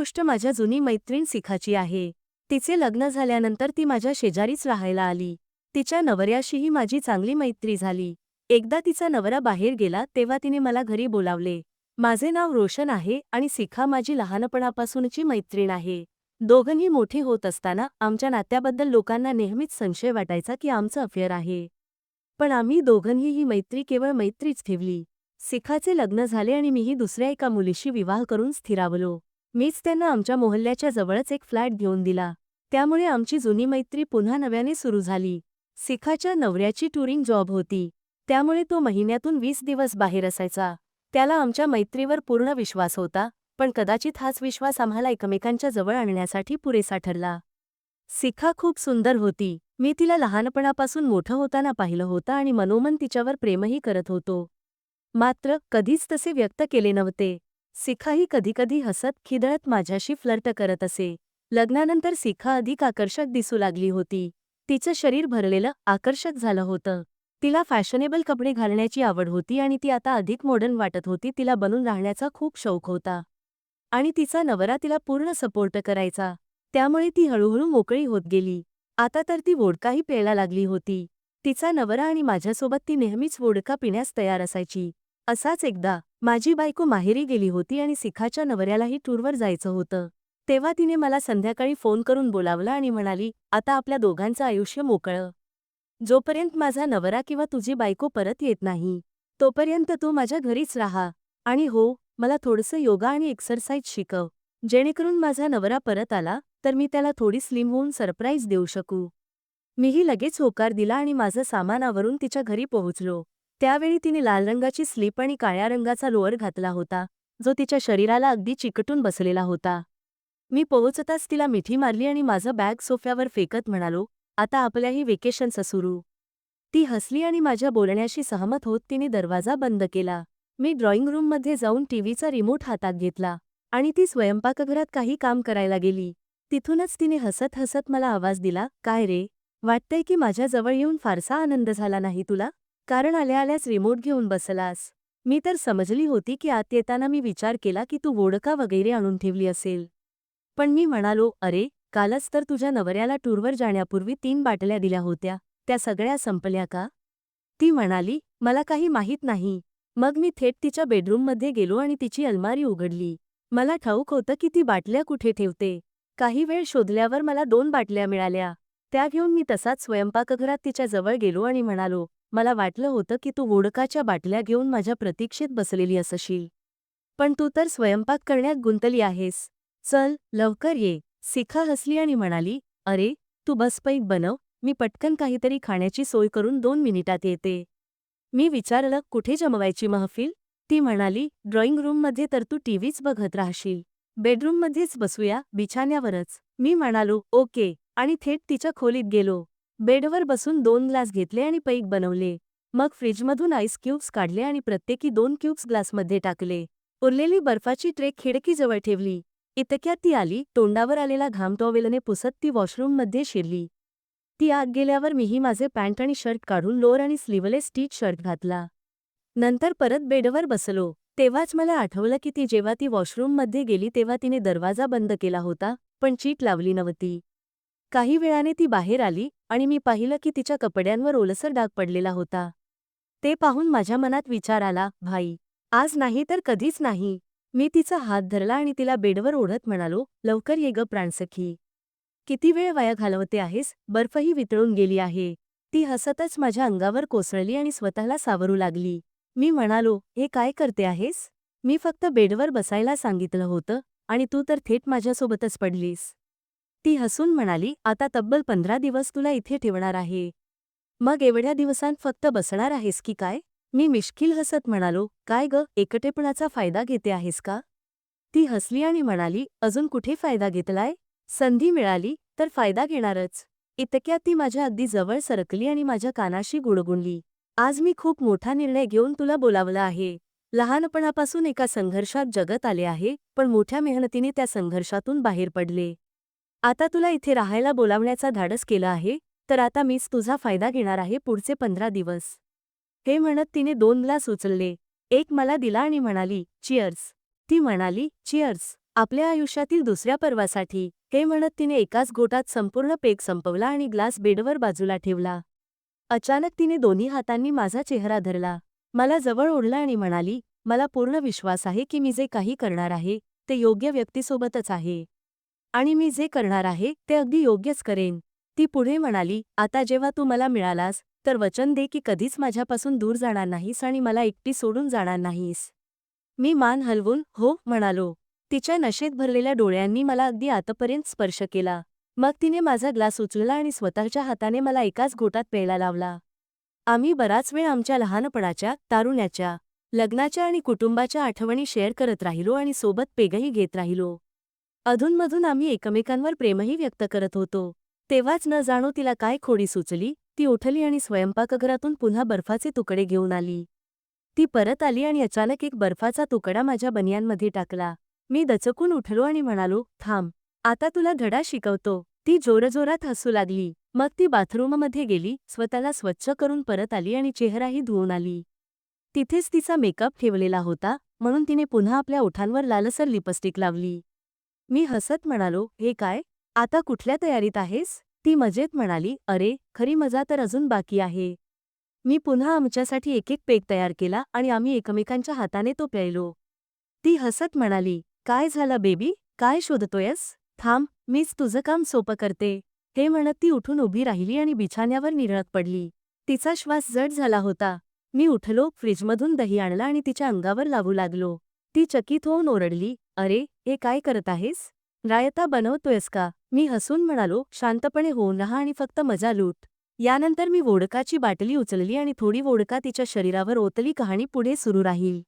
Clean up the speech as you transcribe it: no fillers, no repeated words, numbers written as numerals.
गोष्ट माझ्या जुनी मैत्रीण शिखाची आहे. तिचे लग्न झाल्यानंतर ती माझ्या शेजारीच राहायला आली. तिच्या नवऱ्याशीही माझी चांगली मैत्री झाली. एकदा तिचा नवरा बाहेर गेला तेव्हा तिने मला घरी बोलावले. माझे नाव रोशन आहे आणि शिखा माझी लहानपणापासूनची मैत्रीण आहे. दोघंही मोठी होत असताना आमच्या नात्याबद्दल लोकांना नेहमीच संशय वाटायचा की आमचं अफेअर आहे. पण आम्ही दोघंही ही मैत्री केवळ मैत्रीच ठेवली. शिखाचे लग्न झाले आणि मीही दुसऱ्या एका मुलीशी विवाह करून स्थिरावलो. मीच त्यांना आमच्या मोहल्ल्याच्या जवळच एक फ्लॅट घेऊन दिला. त्यामुळे आमची जुनी मैत्री पुन्हा नव्याने सुरू झाली. शिखाच्या नवऱ्याची टुरिंग जॉब होती. त्यामुळे तो महिन्यातून 20 दिवस बाहेर असायचा. त्याला आमच्या मैत्रीवर पूर्ण विश्वास होता, पण कदाचित हाच विश्वास आम्हाला एकमेकांच्या जवळ आणण्यासाठी पुरेसा ठरला. शिखा खूप सुंदर होती. मी तिला लहानपणापासून मोठं होताना पाहिलं होतं आणि मनोमन तिच्यावर प्रेमही करत होतो. मात्र कधीच तसे व्यक्त केले नव्हते. शिखाही कधीकधी हसत खिदळत माझ्याशी फ्लर्ट करत असे. लग्नानंतर शिखा अधिक आकर्षक दिसू लागली होती. तिचं शरीर भरलेलं आकर्षक झालं होतं. तिला फॅशनेबल कपडे घालण्याची आवड होती आणि ती आता अधिक मॉडर्न वाटत होती. तिला बनून राहण्याचा खूप शौक होता आणि तिचा नवरा तिला पूर्ण सपोर्ट करायचा. त्यामुळे ती हळूहळू मोकळी होत गेली. आता तर ती वोडकाही प्यायला लागली होती. तिचा नवरा आणि माझ्यासोबत ती नेहमीच वोडका पिण्यास तयार असायची. असाच एकदा माझी बायको माहेरी गेली होती आणि शिखाच्या नवऱ्यालाही टूरवर जायचं होतं. तेव्हा तिने मला संध्याकाळी फोन करून बोलावलं आणि म्हणाली, आता आपल्या दोघांचं आयुष्य मोकळं. जोपर्यंत माझा नवरा किंवा तुझी बायको परत येत नाही, तोपर्यंत तू माझ्या घरीच राहा. आणि हो, मला थोडंसं योगा आणि एक्सरसाइज शिकव. जेणेकरून माझा नवरा परत आला तर मी त्याला थोडी स्लिम होऊन सरप्राईज देऊ शकू. मीही लगेच होकार दिला आणि माझं सामान आवरून तिच्या घरी पोहोचलो. त्यावेळी तिने लाल रंगाची स्लीप आणि काळ्या रंगाचा लोअर घातला होता, जो तिच्या शरीराला अगदी चिकटून बसलेला होता. मी पोहोचताच तिला मिठी मारली आणि माझं बॅग सोफ्यावर फेकत म्हणालो, आता आपल्याही वेकेशन्स सुरू. ती हसली आणि माझ्या बोलण्याशी सहमत होत तिने दरवाजा बंद केला. मी ड्रॉइंग रूममध्ये जाऊन टीव्हीचा रिमोट हातात घेतला आणि ती स्वयंपाकघरात काही काम करायला गेली. तिथूनच तिने हसत हसत मला आवाज दिला, काय रे, वाटतंय की माझ्याजवळ येऊन फारसा आनंद झाला नाही तुला? कारण आल्या आल्याच रिमोट घेऊन बसलास. मी तर समजली होती की आत येताना मी विचार केला की तू वोडका वगैरे आणून ठेवली असेल. पण मी म्हणालो, अरे, कालच तर तुझ्या नवऱ्याला टूरवर जाण्यापूर्वी 3 बाटल्या दिल्या होत्या, त्या सगळ्या संपल्या का? ती म्हणाली, मला काही माहीत नाही. मग मी थेट तिच्या बेडरूममध्ये गेलो आणि तिची अलमारी उघडली. मला ठाऊक होतं की ती बाटल्या कुठे ठेवते. काही वेळ शोधल्यावर मला 2 बाटल्या मिळाल्या. त्या घेऊन मी तसाच स्वयंपाकघरात तिच्या जवळ गेलो आणि म्हणालो, मला वाटलं होतं की तू वोडकाच्या बाटल्या घेऊन माझ्या प्रतीक्षेत बसलेली असशील. पण तू तर स्वयंपाक करण्यात गुंतली आहेस. चल, लवकर ये. शिखा हसली आणि म्हणाली, अरे, तू बस पैक बनव, मी पटकन काहीतरी खाण्याची सोय करून 2 मिनिटात येते. मी विचारलं, कुठे जमवायची महफिल? ती म्हणाली, ड्रॉइंग रूममध्ये तर तू टीव्हीच बघत राहशील. बेडरूममध्येच बसूया, बिछाण्यावरच. मी म्हणालो, ओके, आणि थेट तिच्या खोलीत गेलो. बेडवर बसून 2 ग्लास घेतले आणि पैक बनवले. मग फ्रीजमधून आईस क्यूब्स काढले आणि प्रत्येकी 2 क्यूब्स ग्लासमध्ये टाकले. उरलेली बर्फाची ट्रे खिडकीजवळ ठेवली. इतक्यात ती आली, तोंडावर आलेला घाम टॉवेलने पुसत ती वॉशरूममध्ये शिरली. ती आत गेल्यावर मीही माझे पॅन्ट आणि शर्ट काढून लोअर आणि स्लीवलेस टी शर्ट घातला. नंतर परत बेडवर बसलो. तेव्हाच मला आठवलं की ती जेव्हा ती वॉशरूममध्ये गेली तेव्हा तिने दरवाजा बंद केला होता, पण चीट लावली नव्हती. काही वेळाने ती बाहेर आली आणि मी पाहिलं की तिच्या कपड्यांवर ओलसर डाग पडलेला होता. ते पाहून माझ्या मनात विचार आला, भाई, आज नाही तर कधीच नाही. मी तिचा हात धरला आणि तिला बेडवर ओढत म्हणालो, लवकर ये ग प्राणसखी. किती वेळ वाया घालवते आहेस, बर्फही वितळून गेली आहे. ती हसतच माझ्या अंगावर कोसळली आणि स्वतःला सावरू लागली. मी म्हणालो, हे काय करते आहेस? मी फक्त बेडवर बसायला सांगितलं होतं आणि तू तर थेट माझ्यासोबतच पडलीस. ती हसून म्हणाली, आता तब्बल 15 दिवस तुला इथे ठेवणार आहे. मग एवढ्या दिवसांत फक्त बसणार आहेस की काय? मी मिश्किल हसत म्हणालो, काय ग, एकटेपणाचा फायदा घेते आहेस का? ती हसली आणि म्हणाली, अजून कुठे फायदा घेतलाय? संधी मिळाली तर फायदा घेणारच. इतक्यात ती माझ्या अगदी जवळ सरकली आणि माझ्या कानाशी गुणगुणली, आज मी खूप मोठा निर्णय घेऊन तुला बोलावलं आहे. लहानपणापासून एका संघर्षात जगत आले आहे, पण मोठ्या मेहनतीने त्या संघर्षातून बाहेर पडले. आता तुला इथे राहायला बोलावण्याचा धाडस केलं आहे, तर आता मीच तुझा फायदा घेणार आहे पुढचे 15 दिवस. हे म्हणत तिने 2 ग्लास उचलले. एक मला दिला आणि म्हणाली, चिअर्स. ती म्हणाली, चिअर्स. आपल्या आयुष्यातील दुसऱ्या पर्वासाठी, हे म्हणत तिने एकाच घोटात संपूर्ण पेक संपवला आणि ग्लास बेडवर बाजूला ठेवला. अचानक तिने दोन्ही हातांनी माझा चेहरा धरला. मला जवळ ओढला आणि म्हणाली, मला पूर्ण विश्वास आहे की मी जे काही करणार आहे, ते योग्य व्यक्तीसोबतच आहे. आणि मी जे करणार आहे, ते अगदी योग्यच करेन. ती पुढे म्हणाली, आता जेव्हा तू मला मिळालास, तर वचन दे की कधीच माझ्यापासून दूर जाणार नाहीस आणि मला एकटी सोडून जाणार नाहीस. मी मान हलवून हो म्हणालो. तिच्या नशेत भरलेल्या डोळ्यांनी मला अगदी आतपर्यंत स्पर्श केला. मग तिने माझा ग्लास उचलला आणि स्वतःच्या हाताने मला एकाच घोटात प्यायला लावला. आम्ही बराच वेळ आमच्या लहानपणाच्या, तारुण्याच्या, लग्नाच्या आणि कुटुंबाच्या आठवणी शेअर करत राहिलो आणि सोबत पेगही घेत राहिलो. अधूनमधून आम्ही एकमेकांवर प्रेमही व्यक्त करत होतो. तेव्हाच न जाणो तिला काय खोडी सुचली, ती उठली आणि स्वयंपाकघरातून पुन्हा बर्फाचे तुकडे घेऊन आली. ती परत आली आणि अचानक एक बर्फाचा तुकडा माझ्या बनियानमध्ये टाकला. मी दचकून उठलो आणि म्हणालो, थांब, आता तुला धडा शिकवतो. ती जोरजोरात हसू लागली. मग ती बाथरूममध्ये गेली, स्वतःला स्वच्छ करून परत आली आणि चेहराही धुवून आली. तिथेच तिचा मेकअप ठेवलेला होता, म्हणून तिने पुन्हा आपल्या ओठांवर लालसर लिपस्टिक लावली. मी हसत म्हणालो, हे काय? आता कुठल्या तयारीत आहेस? ती मजेत म्हणाली, अरे, खरी मजा तर अजून बाकी आहे. मी पुन्हा आमच्यासाठी एक पेक तयार केला आणि आम्ही एकमेकांच्या हाताने तो प्यायलो. ती हसत म्हणाली, काय झालं बेबी? काय शोधतोयस? थांब, मीच तुझं काम सोपं करते. हे म्हणत ती उठून उभी राहिली आणि बिछाण्यावर निरळत पडली. तिचा श्वास जड झाला होता. मी उठलो, फ्रीजमधून दही आणला आणि तिच्या अंगावर लावू लागलो. ती चकित होऊन ओरडली, अरे, हे काय करत आहेस? रायता बनवतोयस का? मी हसून म्हणालो, शांतपणे होऊन राहा आणि फक्त मजा लूट. यानंतर मी वोडकाची बाटली उचलली आणि थोडी वोडका तिच्या शरीरावर ओतली. कहाणी पुढे सुरू राहील.